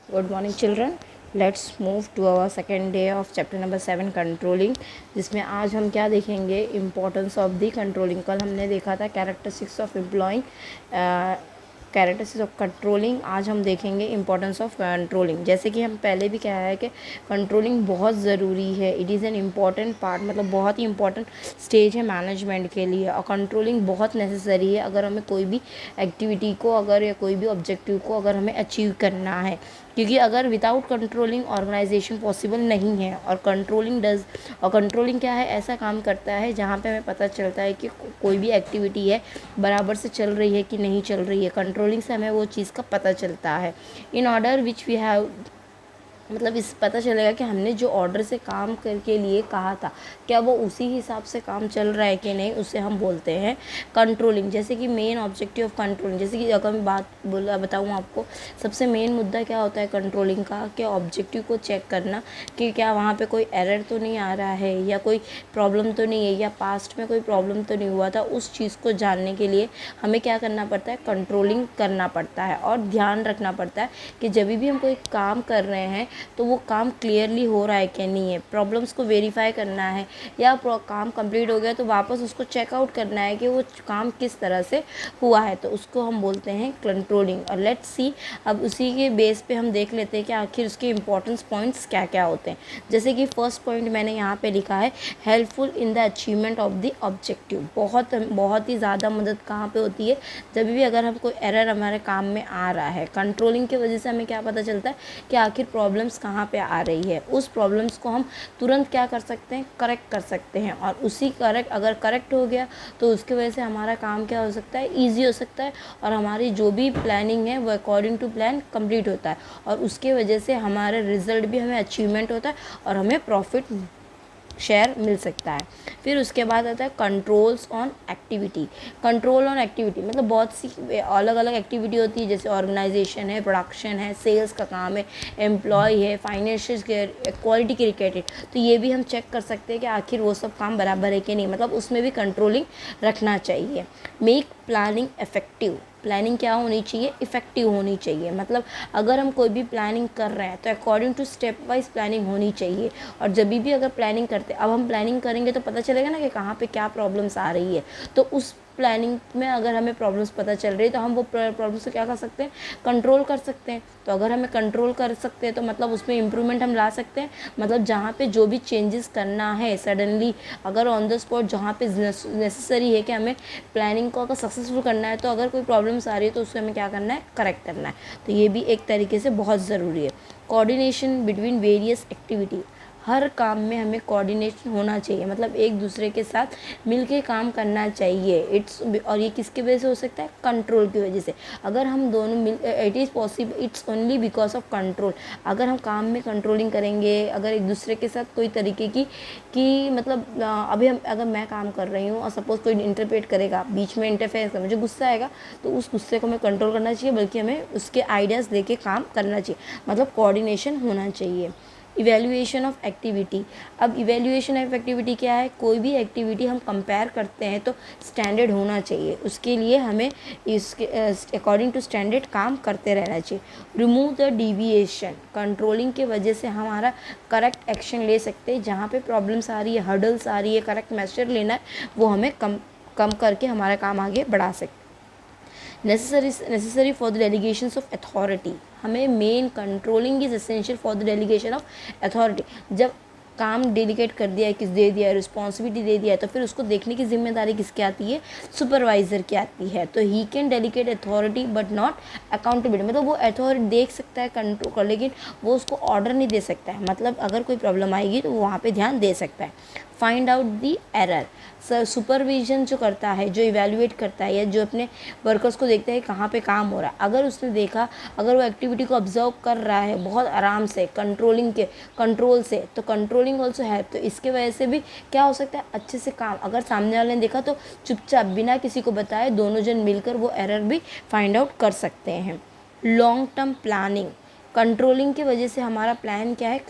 Good morning, children. Let's move to our second day of chapter number 7 controlling, जिसमें आज हम क्या देखेंगे, इम्पोर्टेंस ऑफ द कंट्रोलिंग। कल हमने देखा था characteristics of employing, characteristics of controlling. आज हम देखेंगे इंपॉर्टेंस ऑफ कंट्रोलिंग। जैसे कि हम पहले भी कहा है कि कंट्रोलिंग बहुत ज़रूरी है, it is an important part, मतलब बहुत ही इंपॉर्टेंट स्टेज है मैनेजमेंट के लिए। और कंट्रोलिंग बहुत नेसेसरी है अगर हमें कोई भी एक्टिविटी को अगर या कोई भी ऑब्जेक्टिव को अगर हमें अचीव करना है, क्योंकि अगर विदाउट कंट्रोलिंग ऑर्गेनाइजेशन पॉसिबल नहीं है। और कंट्रोलिंग क्या है, ऐसा काम करता है जहाँ पे हमें पता चलता है कि कोई भी एक्टिविटी है बराबर से चल रही है कि नहीं चल रही है। कंट्रोलिंग से हमें वो चीज़ का पता चलता है। In order which we have, मतलब इस पता चलेगा कि हमने जो ऑर्डर से काम करके लिए कहा था क्या वो उसी हिसाब से काम चल रहा है कि नहीं, उसे हम बोलते हैं कंट्रोलिंग। जैसे कि मेन ऑब्जेक्टिव ऑफ कंट्रोलिंग, जैसे कि अगर मैं बताऊँ आपको, सबसे मेन मुद्दा क्या होता है कंट्रोलिंग का, कि ऑब्जेक्टिव को चेक करना कि क्या वहाँ पे कोई एरर तो नहीं आ रहा है, या कोई प्रॉब्लम तो नहीं है, या पास्ट में कोई प्रॉब्लम तो नहीं हुआ था। उस चीज़ को जानने के लिए हमें क्या करना पड़ता है, कंट्रोलिंग करना पड़ता है। और ध्यान रखना पड़ता है कि जब भी हम कोई काम कर रहे हैं तो वो काम क्लियरली हो रहा है कि नहीं है, प्रॉब्लम्स को वेरीफाई करना है, या काम कंप्लीट हो गया तो वापस उसको चेकआउट करना है कि वो काम किस तरह से हुआ है, तो उसको हम बोलते हैं कंट्रोलिंग। और लेट्स सी, अब उसी के बेस पे हम देख लेते हैं कि आखिर उसके इंपॉर्टेंस पॉइंट्स क्या क्या होते हैं। जैसे कि फर्स्ट पॉइंट मैंने यहाँ पे लिखा है, helpful in the achievement of the objective. बहुत ही ज़्यादा मदद कहाँ पे होती है, जब भी अगर हम कोई एरर हमारे काम में आ रहा है। कंट्रोलिंग की वजह से हमें क्या पता चलता है कि आखिर प्रॉब्लम्स कहाँ पे आ रही है। उस प्रॉब्लम्स को हम तुरंत क्या कर सकते हैं, करेक्ट कर सकते हैं। और उसी अगर करेक्ट हो गया तो उसकी वजह से हमारा काम क्या हो सकता है, ईजी हो सकता है, और हमारी जो भी प्लानिंग है वो अकॉर्डिंग टू प्लान कंप्लीट होता है। और उसके वजह से हमारा रिजल्ट भी हमें अचीवमेंट होता है और हमें प्रॉफिट शेयर मिल सकता है। फिर उसके बाद आता है controls on activity. Control on activity मतलब बहुत सी अलग अलग एक्टिविटी होती है, जैसे ऑर्गेनाइजेशन है, प्रोडक्शन है, सेल्स का काम है, एम्प्लॉय है, फाइनेंशियल क्वालिटी के रिलेटेड। तो ये भी हम चेक कर सकते हैं कि आखिर वो सब काम बराबर है कि नहीं, मतलब उसमें भी कंट्रोलिंग रखना चाहिए। Make planning effective. प्लानिंग क्या होनी चाहिए, इफ़ेक्टिव होनी चाहिए। मतलब अगर हम कोई भी प्लानिंग कर रहे हैं तो according to step wise planning होनी चाहिए। और जब भी अगर प्लानिंग करते, अब हम प्लानिंग करेंगे तो पता चलेगा ना कि कहाँ पे क्या प्रॉब्लम्स आ रही है। तो उस प्लानिंग में अगर हमें प्रॉब्लम्स पता चल रही है तो हम वो प्रॉब्लम्स को क्या कर सकते हैं, कंट्रोल कर सकते हैं। तो अगर हमें कंट्रोल कर सकते हैं तो मतलब उसमें इम्प्रूवमेंट हम ला सकते हैं। मतलब जहाँ पे जो भी चेंजेस करना है सडनली, अगर ऑन द स्पॉट जहाँ पे नेसेसरी है कि हमें प्लानिंग को अगर सक्सेसफुल करना है, तो अगर कोई प्रॉब्लम्स आ रही है तो उसको हमें क्या करना है, करेक्ट करना है। तो ये भी एक तरीके से बहुत ज़रूरी है। Coordination between various activity. हर काम में हमें कोऑर्डिनेशन होना चाहिए, मतलब एक दूसरे के साथ मिलके काम करना चाहिए। और ये किसकी वजह से हो सकता है, कंट्रोल की वजह से। अगर हम दोनों it is possible, it's only because of control. अगर हम काम में कंट्रोलिंग करेंगे, अगर एक दूसरे के साथ कोई तरीके की कि मतलब अभी हम अगर मैं काम कर रही हूँ और सपोज़ कोई इंटरप्रेट करेगा, बीच में इंटरफेयर कर, मुझे गुस्सा आएगा, तो उस गुस्से को हमें कंट्रोल करना चाहिए, बल्कि हमें उसके आइडियाज़ लेके काम करना चाहिए। मतलब कोऑर्डिनेशन होना चाहिए। Evaluation of activity. अब इवेल्युएशन ऑफ एक्टिविटी क्या है, कोई भी एक्टिविटी हम कंपेयर करते हैं तो स्टैंडर्ड होना चाहिए, उसके लिए हमें इसके अकॉर्डिंग टू स्टैंडर्ड काम करते रहना चाहिए। Remove the deviation. कंट्रोलिंग के वजह से हमारा करेक्ट एक्शन ले सकते हैं, जहाँ पे प्रॉब्लम्स आ रही है, हर्डल्स आ रही है, करेक्ट मेजर लेना है, वो हमें कम करके हमारा काम आगे बढ़ा सकते। Necessary for the delegations of authority. हमें main controlling is essential for the delegation of authority. जब काम डेलीगेट कर दिया है, किस दे दिया है, रिस्पॉन्सिबिलिटी दे दिया है, तो फिर उसको देखने की जिम्मेदारी किसकी आती है, सुपरवाइज़र की आती है। तो he can delegate authority but not accountability. मतलब वो अथॉरिटी देख सकता है, कंट्रोल कर, लेकिन वो उसको ऑर्डर नहीं दे सकता है। मतलब अगर कोई प्रॉब्लम आएगी तो वो वहाँ पे ध्यान दे सकता है। Find out the error. Supervision जो करता है, जो इवेल्युएट करता है, या जो अपने वर्कर्स को देखता है कहाँ पे काम हो रहा है, अगर उसने देखा, अगर वो एक्टिविटी को ऑब्जर्व कर रहा है बहुत आराम से कंट्रोल से, तो कंट्रोलिंग ऑल्सो है। तो इसके वजह से भी क्या हो सकता है, अच्छे से काम, अगर सामने वाले ने देखा तो चुपचाप बिना किसी को बताए दोनों जन मिलकर वो एरर भी फाइंड आउट कर सकते हैं। Long term planning. कंट्रोलिंग की वजह से हमारा प्लान क्या है,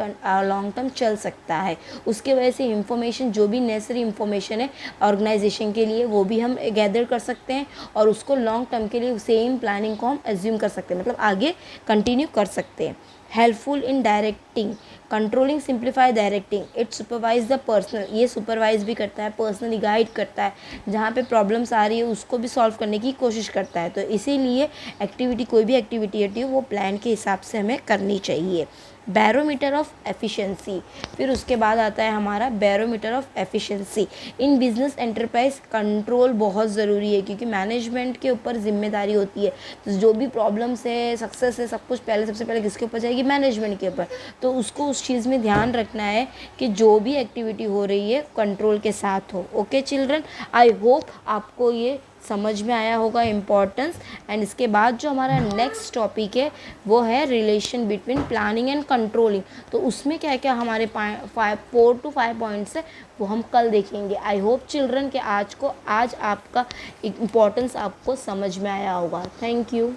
लॉन्ग टर्म चल सकता है। उसके वजह से इंफॉर्मेशन, जो भी नेसेसरी इंफॉर्मेशन है ऑर्गेनाइजेशन के लिए, वो भी हम गैदर कर सकते हैं और उसको लॉन्ग टर्म के लिए सेम प्लानिंग को हम एज्यूम कर सकते हैं, मतलब आगे कंटिन्यू कर सकते हैं। Helpful in directing, controlling simplify directing, it supervise the personal, ये सुपरवाइज भी करता है, पर्सनली गाइड करता है, जहाँ पे प्रॉब्लम्स आ रही है उसको भी सॉल्व करने की कोशिश करता है। तो इसीलिए एक्टिविटी, कोई भी एक्टिविटी है वो प्लान के हिसाब से हमें करनी चाहिए। बैरोमीटर ऑफ एफिशिएंसी, फिर उसके बाद आता है हमारा barometer of efficiency. In business enterprise control बहुत ज़रूरी है, क्योंकि मैनेजमेंट के ऊपर जिम्मेदारी होती है। तो जो भी प्रॉब्लम्स है, सक्सेस है, सब कुछ पहले, सबसे पहले किसके ऊपर जाएगी, मैनेजमेंट के ऊपर। तो उसको उस चीज़ में ध्यान रखना है कि जो भी एक्टिविटी हो रही है कंट्रोल के साथ हो। ओके चिल्ड्रन, आई होप आपको ये समझ में आया होगा इम्पॉर्टेंस। एंड इसके बाद जो हमारा नेक्स्ट टॉपिक है वो है relation between planning and controlling. तो उसमें क्या क्या हमारे 4 to 5 पॉइंट्स है वो हम कल देखेंगे। आई होप चिल्ड्रन के आज आपका इम्पोर्टेंस आपको समझ में आया होगा। Thank you.